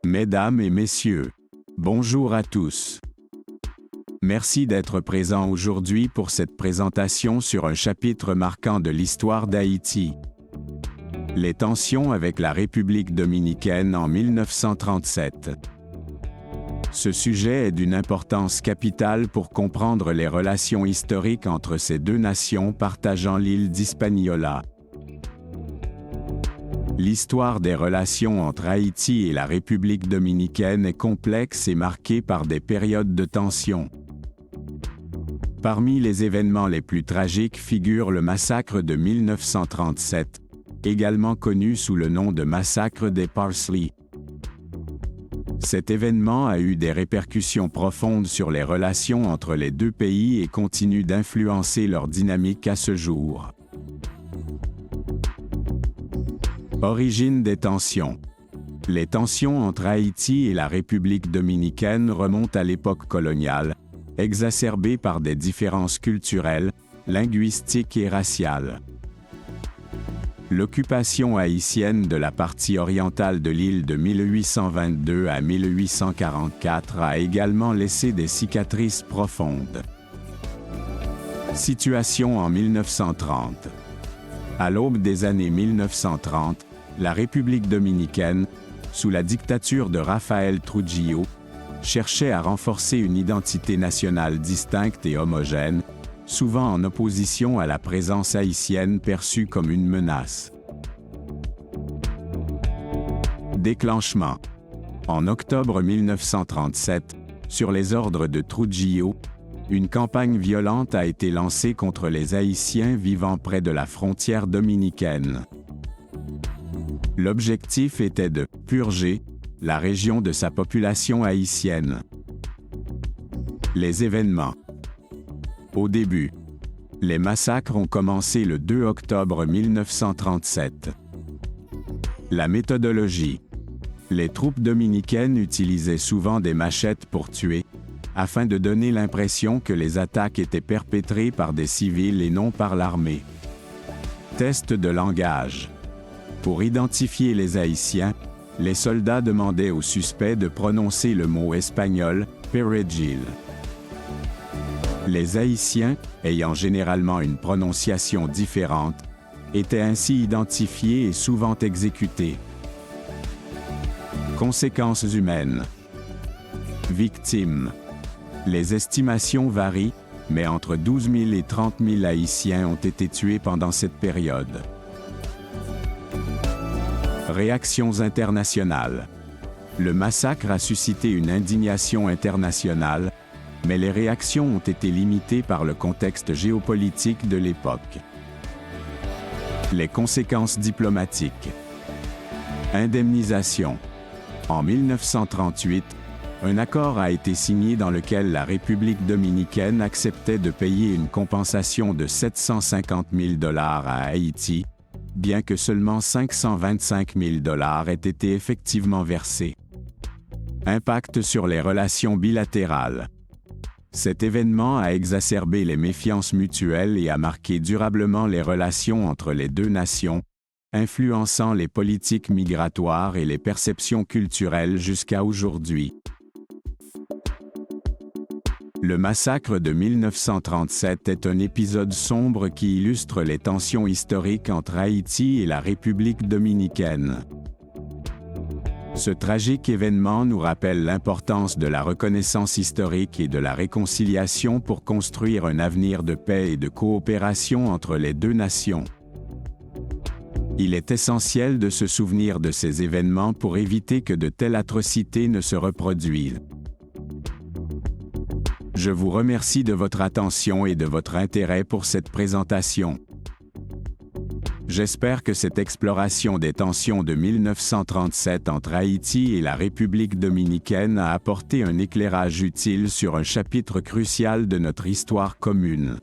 Mesdames et messieurs, bonjour à tous. Merci d'être présents aujourd'hui pour cette présentation sur un chapitre marquant de l'histoire d'Haïti. Les tensions avec la République dominicaine en 1937. Ce sujet est d'une importance capitale pour comprendre les relations historiques entre ces deux nations partageant l'île d'Hispaniola. L'histoire des relations entre Haïti et la République dominicaine est complexe et marquée par des périodes de tension. Parmi les événements les plus tragiques figure le massacre de 1937, également connu sous le nom de massacre des Parsley. Cet événement a eu des répercussions profondes sur les relations entre les deux pays et continue d'influencer leur dynamique à ce jour. Origine des tensions. Les tensions entre Haïti et la République dominicaine remontent à l'époque coloniale, exacerbées par des différences culturelles, linguistiques et raciales. L'occupation haïtienne de la partie orientale de l'île de 1822 à 1844 a également laissé des cicatrices profondes. Situation en 1930. À l'aube des années 1930, la République dominicaine, sous la dictature de Rafael Trujillo, cherchait à renforcer une identité nationale distincte et homogène, souvent en opposition à la présence haïtienne perçue comme une menace. Déclenchement. En octobre 1937, sur les ordres de Trujillo, une campagne violente a été lancée contre les Haïtiens vivant près de la frontière dominicaine. L'objectif était de « purger » la région de sa population haïtienne. Les événements. Au début, les massacres ont commencé le 2 octobre 1937. La méthodologie. Les troupes dominicaines utilisaient souvent des machettes pour tuer, afin de donner l'impression que les attaques étaient perpétrées par des civils et non par l'armée. Test de langage. Pour identifier les Haïtiens, les soldats demandaient aux suspects de prononcer le mot espagnol « perejil ». Les Haïtiens, ayant généralement une prononciation différente, étaient ainsi identifiés et souvent exécutés. Conséquences humaines. Victimes. Les estimations varient, mais entre 12 000 et 30 000 Haïtiens ont été tués pendant cette période. Réactions internationales. Le massacre a suscité une indignation internationale, mais les réactions ont été limitées par le contexte géopolitique de l'époque. Les conséquences diplomatiques. Indemnisation. En 1938, un accord a été signé dans lequel la République dominicaine acceptait de payer une compensation de 750 000 $ à Haïti, bien que seulement 525 000 $ aient été effectivement versés. Impact sur les relations bilatérales. Cet événement a exacerbé les méfiances mutuelles et a marqué durablement les relations entre les deux nations, influençant les politiques migratoires et les perceptions culturelles jusqu'à aujourd'hui. Le massacre de 1937 est un épisode sombre qui illustre les tensions historiques entre Haïti et la République dominicaine. Ce tragique événement nous rappelle l'importance de la reconnaissance historique et de la réconciliation pour construire un avenir de paix et de coopération entre les deux nations. Il est essentiel de se souvenir de ces événements pour éviter que de telles atrocités ne se reproduisent. Je vous remercie de votre attention et de votre intérêt pour cette présentation. J'espère que cette exploration des tensions de 1937 entre Haïti et la République dominicaine a apporté un éclairage utile sur un chapitre crucial de notre histoire commune.